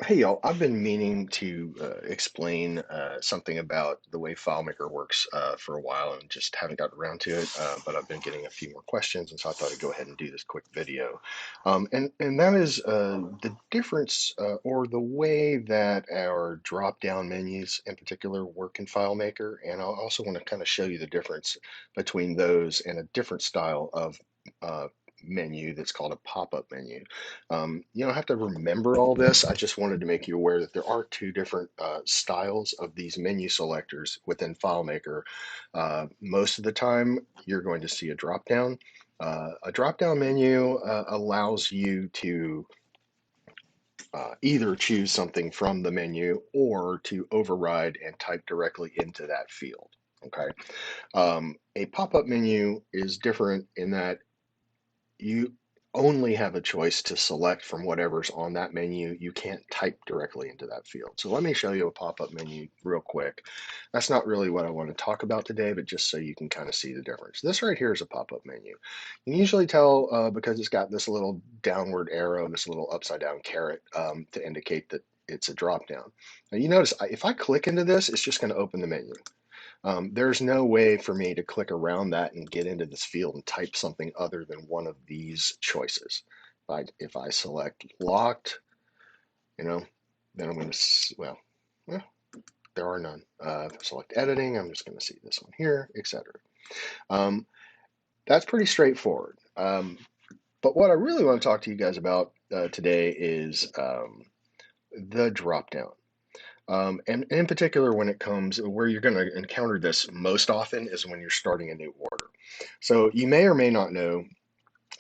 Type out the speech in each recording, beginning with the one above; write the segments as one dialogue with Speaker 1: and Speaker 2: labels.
Speaker 1: Hey y'all, I've been meaning to explain something about the way FileMaker works for a while and just haven't gotten around to it, but I've been getting a few more questions, and so I thought I'd go ahead and do this quick video. And that is the difference or the way that our drop-down menus in particular work in FileMaker, and I also want to kind of show you the difference between those and a different style of uh, menu that's called a pop-up menu. You don't have to remember all this. I just wanted to make you aware that there are two different styles of these menu selectors within FileMaker. Most of the time, you're going to see a drop-down. A drop-down menu allows you to either choose something from the menu or to override and type directly into that field. Okay. A pop-up menu is different in that you only have a choice to select from whatever's on that menu. You can't type directly into that field. So let me show you a pop-up menu real quick. That's not really what I want to talk about today, but just so you can kind of see the difference. This right here is a pop-up menu. You can usually tell because it's got this little downward arrow, this little upside down caret to indicate that it's a drop down. Now you notice if I click into this, it's just going to open the menu. There's no way for me to click around that and get into this field and type something other than one of these choices. If I select locked, you know, then I'm going to, well, there are none. If I select editing, I'm just going to see this one here, etc. Um, that's pretty straightforward. But what I really want to talk to you guys about today is the drop down. And in particular, when it comes where you're going to encounter this most often is when you're starting a new order. So you may or may not know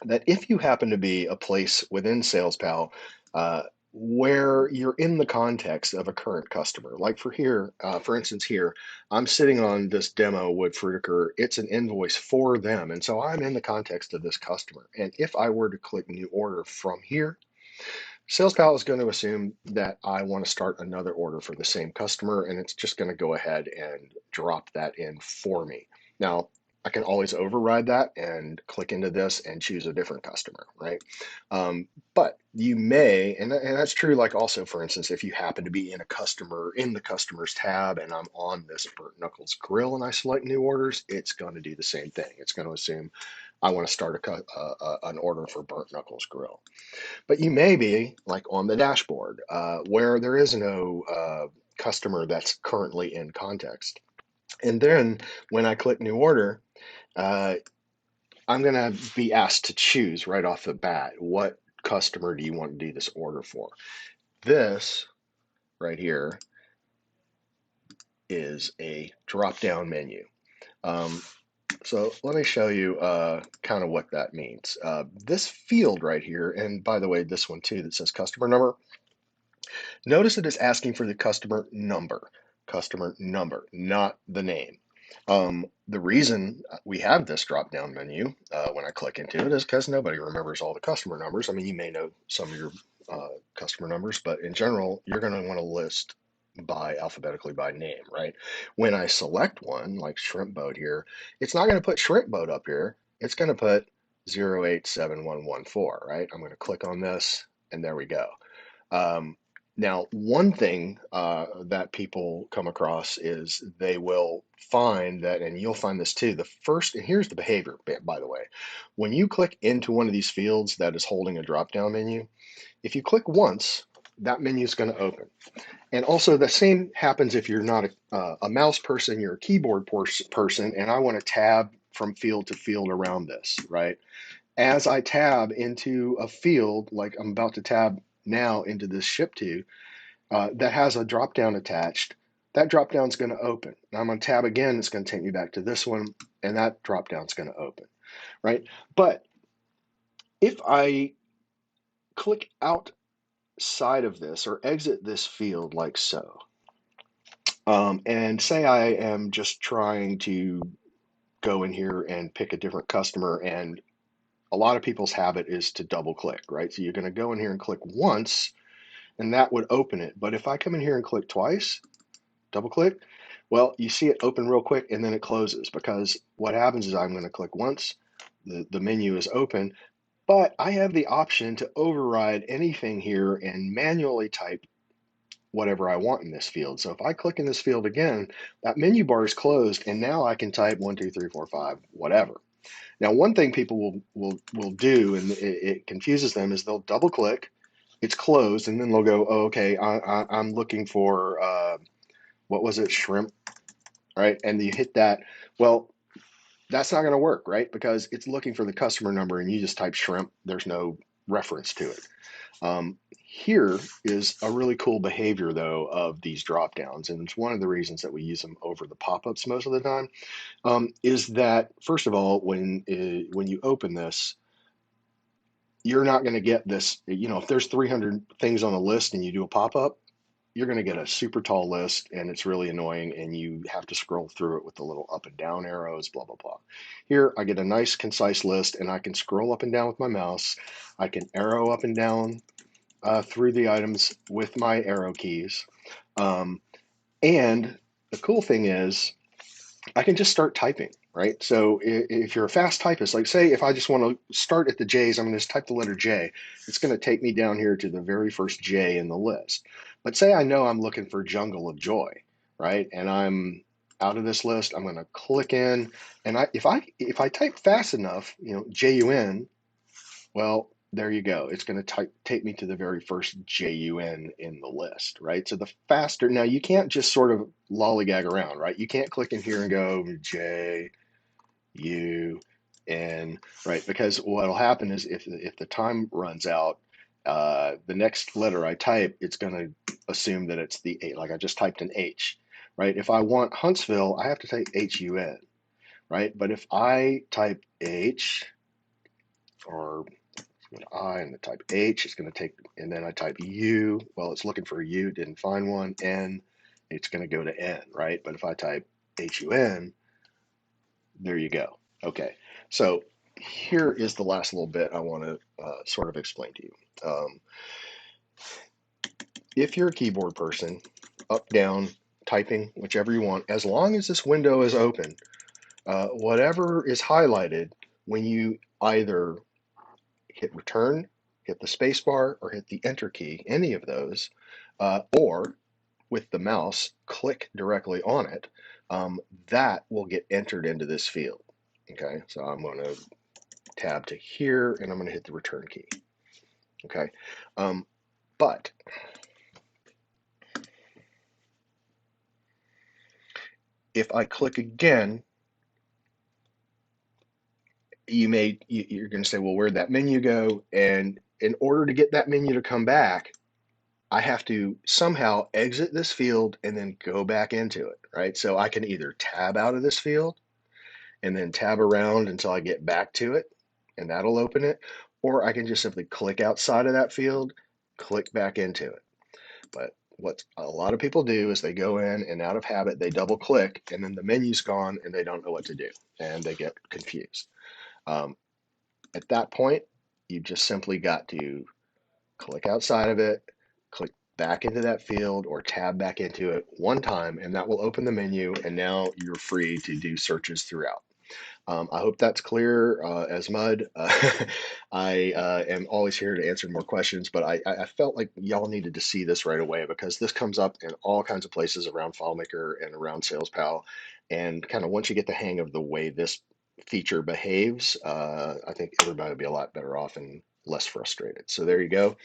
Speaker 1: that if you happen to be a place within SalesPal where you're in the context of a current customer, like for instance, here, I'm sitting on this demo with Fruitiker. It's an invoice for them. And so I'm in the context of this customer. And if I were to click new order from here, SalesPal is going to assume that I want to start another order for the same customer, and it's just going to go ahead and drop that in for me. Now, I can always override that and click into this and choose a different customer, right? But you may, and that's true, like also, for instance, if you happen to be in the customers tab, and I'm on this Burnt Knuckles grill and I select new orders, it's going to do the same thing. It's going to assume I want to start an order for Burnt Knuckles grill. But you may be like on the dashboard where there is no customer that's currently in context. And then when I click new order, uh, I'm going to be asked to choose right off the bat, what customer do you want to do this order for? This right here is a drop down menu. Um, so let me show you kind of what that means. This field right here, and by the way, this one too that says customer number, notice that it's asking for the customer number, not the name. The reason we have this drop-down menu when I click into it is because nobody remembers all the customer numbers. I mean, you may know some of your customer numbers, but in general, you're going to want to list by alphabetically by name, right? When I select one like shrimp boat here, it's not going to put shrimp boat up here. It's going to put 087114, right? I'm going to click on this, and there we go. Um, Now, one thing that people come across is they will find that, and you'll find this too, and here's the behavior, by the way. When you click into one of these fields that is holding a drop-down menu, if you click once, that menu is going to open. And also the same happens if you're not a mouse person, you're a keyboard person, and I want to tab from field to field around this, right? As I tab into a field, like I'm about to tab now into this ship to, that has a drop down attached, that drop down is going to open. Now I'm going to tab again, it's going to take me back to this one, and that drop down is going to open, right? But if I click outside of this or exit this field like so, and say I am just trying to go in here and pick a different customer, and a lot of people's habit is to double click, right? So you're going to go in here and click once, and that would open it. But if I come in here and click twice, double click, well, you see it open real quick and then it closes, because what happens is I'm going to click once, the menu is open, but I have the option to override anything here and manually type whatever I want in this field. So if I click in this field again, that menu bar is closed, and now I can type 1, 2, 3, 4, 5, whatever. Now, one thing people will do, and it confuses them, is they'll double click, it's closed, and then they'll go, oh, okay, I'm looking for what was it, shrimp, right? And you hit that. Well, that's not going to work, right? Because it's looking for the customer number, and you just type shrimp. There's no reference to it. Here is a really cool behavior, though, of these drop downs, and it's one of the reasons that we use them over the pop-ups most of the time. Is that, first of all, when you open this, you're not going to get this. If there's 300 things on a list and you do a pop-up, you're going to get a super tall list, and it's really annoying, and you have to scroll through it with the little up and down arrows, blah, blah, blah. Here, I get a nice, concise list, and I can scroll up and down with my mouse. I can arrow up and down through the items with my arrow keys. And the cool thing is, I can just start typing, right? So if you're a fast typist, like say if I just want to start at the J's, I'm going to just type the letter J. It's going to take me down here to the very first J in the list. But say I know I'm looking for Jungle of Joy, right? And I'm out of this list. I'm going to click in, and if I type fast enough, JUN, well, there you go. It's going to take me to the very first JUN in the list, right? So the faster, now you can't just sort of lollygag around, right? You can't click in here and go JUN, right? Because what'll happen is if the time runs out, the next letter I type, it's going to assume that it's the A, like I just typed an H, right? If I want Huntsville, I have to type HUN, right? But if I type H or I and the type H, it's going to take, and then I type U. Well, it's looking for a U, didn't find one. N, it's going to go to N, right? But if I type HUN, there you go. Okay, so here is the last little bit I want to sort of explain to you. If you're a keyboard person, up, down, typing, whichever you want, as long as this window is open, whatever is highlighted, when you either hit return, hit the space bar, or hit the enter key, any of those, or with the mouse, click directly on it, that will get entered into this field. Okay, so I'm going to tab to here, and I'm going to hit the return key. Okay, but if I click again, you're going to say, well, where'd that menu go? And in order to get that menu to come back, I have to somehow exit this field and then go back into it, right? So I can either tab out of this field and then tab around until I get back to it, and that'll open it, or I can just simply click outside of that field, click back into it. But what a lot of people do is they go in and out of habit, they double click, and then the menu's gone and they don't know what to do, and they get confused. At that point, you just simply got to click outside of it, click back into that field or tab back into it one time, and that will open the menu, and now you're free to do searches throughout. I hope that's clear as mud. I am always here to answer more questions, but I felt like y'all needed to see this right away because this comes up in all kinds of places around FileMaker and around SalesPal. And kind of once you get the hang of the way this feature behaves, I think everybody will be a lot better off and less frustrated. So there you go.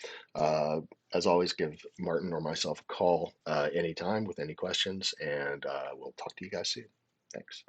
Speaker 1: As always, give Martin or myself a call anytime with any questions, and we'll talk to you guys soon. Thanks.